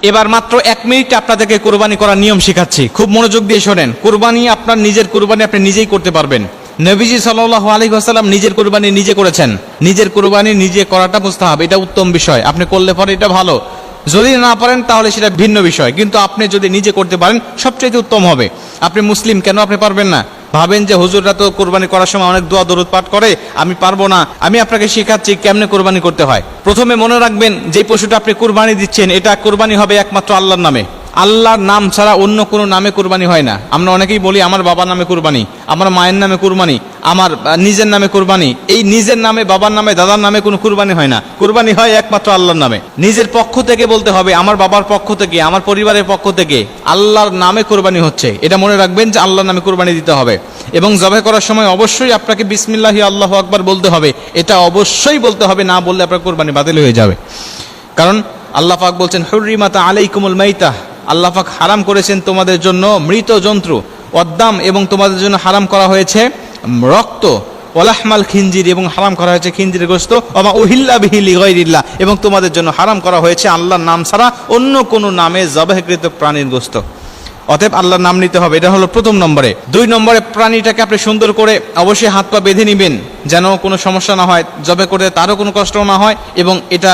এবার মাত্র 1 মিনিটে আপনাদেরকে কুরবানি করার নিয়ম শেখাচ্ছি, খুব মনোযোগ দিয়ে শোনেন। কুরবানি আপনার নিজের কুরবানি আপনি নিজেই করতে পারবেন। নবীজি সাল্লাল্লাহু আলাইহি ওয়াসাল্লাম নিজের কুরবানি নিজে করেছেন। নিজের কুরবানি নিজে করাটা মুস্তাহাব, এটা উত্তম বিষয়। আপনি করলে পরে এটা ভালো, যদি না পারেন তাহলে সেটা ভিন্ন বিষয়, কিন্তু আপনি যদি নিজে করতে পারেন সবচেয়ে উত্তম হবে। আপনি মুসলিম, কেন আপনি পারবেন না? ভাবেন যে হুজুররা তো কোরবানি করার সময় অনেক দোয়া দরুদ পাঠ করে, আমি পারবো না। আমি আপনাকে শেখাচ্ছি কেমনে কোরবানি করতে হয়। প্রথমে মনে রাখবেন যে পশুটা আপনি কোরবানি দিচ্ছেন এটা কোরবানি হবে একমাত্র আল্লাহর নামে। আল্লাহর নাম ছাড়া অন্য কোনো নামে কুরবানি হয় না। আমরা অনেকেই বলি আমার বাবার নামে কুরবানি, আমার মায়ের নামে কুরবানি, আমার নিজের নামে কুরবানি। এই নিজের নামে, বাবার নামে, দাদার নামে কোনো কুরবানি হয় না। কুরবানি হয় একমাত্র আল্লাহর নামে। নিজের পক্ষ থেকে বলতে হবে, আমার বাবার পক্ষ থেকে, আমার পরিবারের পক্ষ থেকে আল্লাহর নামে কুরবানি হচ্ছে, এটা মনে রাখবেন যে আল্লাহর নামে কুরবানি দিতে হবে। এবং জবাই করার সময় অবশ্যই আপনাকে বিসমিল্লাহি আল্লাহু আকবার বলতে হবে, এটা অবশ্যই বলতে হবে, না বললে আপনার কুরবানি বাতিল হয়ে যাবে। কারণ আল্লাহ পাক বলছেন হুররিমাত আলাইকুমুল মাইতাহ, আল্লাহ পাক হারাম করেছেন তোমাদের জন্য মৃত জন্তু, ওয়াদ্দাম, এবং তোমাদের জন্য হারাম করা হয়েছে রক্ত, ওয়ালাহমাল খিনজির, এবং হারাম করা হয়েছে খিনজিরের গোশত, ওমা উহিল্লা বিহি লিগাইরিল্লাহ, এবং তোমাদের জন্য হারাম করা হয়েছে আল্লাহর নাম ছাড়া অন্য কোনো নামে জবাহকৃত প্রাণীর গোশত। অতএব আল্লাহর নাম নিতে হবে, এটা হলো প্রথম নম্বরে। 2 নম্বরে প্রাণীটাকে আপনি সুন্দর করে অবশ্যই হাত পা বেঁধে নেবেন, যেন কোনো সমস্যা না হয়, জবে করে তারও কোনো কষ্ট না হয়, এবং এটা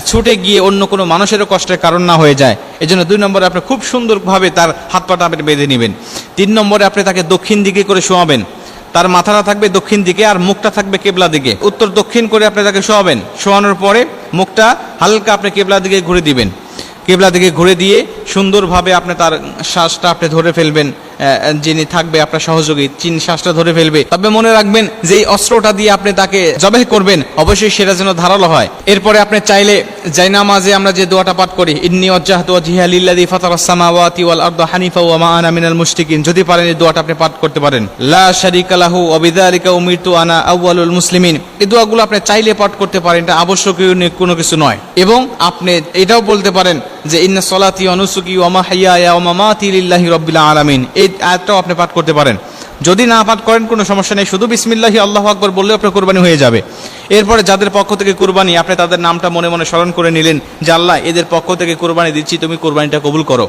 ছুটে গিয়ে অন্য কোনো মানুষেরও কষ্টের কারণ না হয়ে যায়। এই জন্য 2 নম্বরে আপনি খুব সুন্দরভাবে তার হাত পাটা আপনি বেঁধে নেবেন। 3 নম্বরে আপনি তাকে দক্ষিণ দিকে করে শোয়াবেন। তার মাথাটা থাকবে দক্ষিণ দিকে আর মুখটা থাকবে কেবলা দিকে, উত্তর দক্ষিণ করে আপনি তাকে শোয়াবেন। শোয়ানোর পরে মুখটা হালকা আপনি কেবলা দিকে ঘুরে দিবেন। কেবলা দিকে ঘুরে দিয়ে সুন্দরভাবে আপনি তার শ্বাসটা আপনি ধরে ফেলবেন, যিনি থাকবে আপনার সহযোগী তিনি শ্বাসটা ধরে ফেলবে। তবে মনে রাখবেন যে এই অস্ত্রটা দিয়ে আপনি তাকে জবাহ করবেন অবশ্যই সেটা যেন ধারালো হয়। এরপরে আপনি চাইলে জায়নামাজে আমরা যে দোয়াটা পাঠ করি, ইন্নী ওয়াজ্জাহতু ওয়াজহিয়া লিল্লাযী ফাতারাস সামাওয়াতি ওয়াল আরদা হানিফা ওয়া মা আনা মিনাল মুশরিকিন, যদি পারেন এই দোয়াটা আপনি পাঠ করতে পারেন। লা শারীকা লাহু ওয়া বিযালিকা উমিরতু আনা আউয়ালুল মুসলিমিন, এই দোয়াগুলো আপনি চাইলে পাঠ করতে পারেন, এটা আবশ্যকীয় কোনো কিছু নয়। এবং আপনি এটাও বলতে পারেন যে ইন্না সলাতি ওয়া নুসুকি ওয়া মাহইয়ায়া ওয়া মামাতি লিল্লাহি রাব্বিল আলামিন, এই আয়াতটাও আপনি পাঠ করতে পারেন। যদি না পাঠ করেন কোনো সমস্যা নেই, শুধু বিসমিল্লাহি আল্লাহু আকবার বললেও আপনার কুরবানি হয়ে যাবে। এরপরে যাদের পক্ষ থেকে কুরবানি, আপনি তাদের নামটা মনে মনে স্মরণ করে নিলেন যে আল্লাহ এদের পক্ষ থেকে কুরবানি দিচ্ছি, তুমি কুরবানিটা কবুল করো।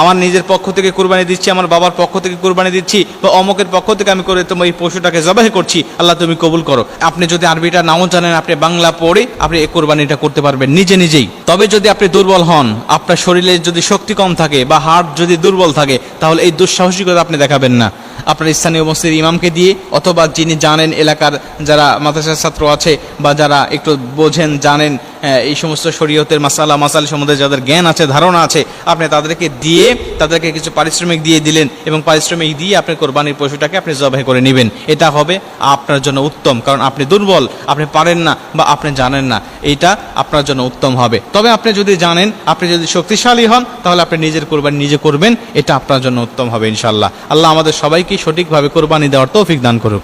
আমার নিজের পক্ষ থেকে কুরবানি দিচ্ছি, আমার বাবার পক্ষ থেকে কুরবানি দিচ্ছি, বা অমুকের পক্ষ থেকে আমি করে তোমার এই পশুটাকে জবাহ করছি, আল্লাহ তুমি কবুল করো। আপনি যদি আরবিটা নাও জানেন, আপনি বাংলা পড়ে আপনি এই কুরবানিটা করতে পারবেন নিজে নিজেই। তবে যদি আপনি দুর্বল হন, আপনার শরীরে যদি শক্তি কম থাকে বা হার্ট যদি দুর্বল থাকে, তাহলে এই দুঃসাহসিকতা আপনি দেখাবেন না। আপনার স্থানীয় মসজিদ ইমামকে দিয়ে, অথবা যিনি জানেন এলাকার যারা মাদ্রাসার ছাত্র আছে বা যারা একটু বোঝেন জানেন এই সমস্ত শরীয়তের মাসাল সম্বন্ধে যাদের জ্ঞান আছে, ধারণা আছে, আপনি তাদেরকে দিয়ে তাদেরকে কিছু পারিশ্রমিক দিয়ে দিলেন, এবং পারিশ্রমিক দিয়ে আপনি কোরবানির পশুটাকে আপনি জবাই করে নেবেন। এটা হবে আপনার জন্য উত্তম, কারণ আপনি দুর্বল, আপনি পারেন না বা আপনি জানেন না, এইটা আপনার জন্য উত্তম হবে। তবে আপনি যদি জানেন, আপনি যদি শক্তিশালী হন, তাহলে আপনি নিজের কোরবানি নিজে করবেন, এটা আপনার জন্য উত্তম হবে ইনশাআল্লাহ। আল্লাহ আমাদের সবাইকে সঠিকভাবে কোরবানি দেওয়ার তৌফিক দান করুক।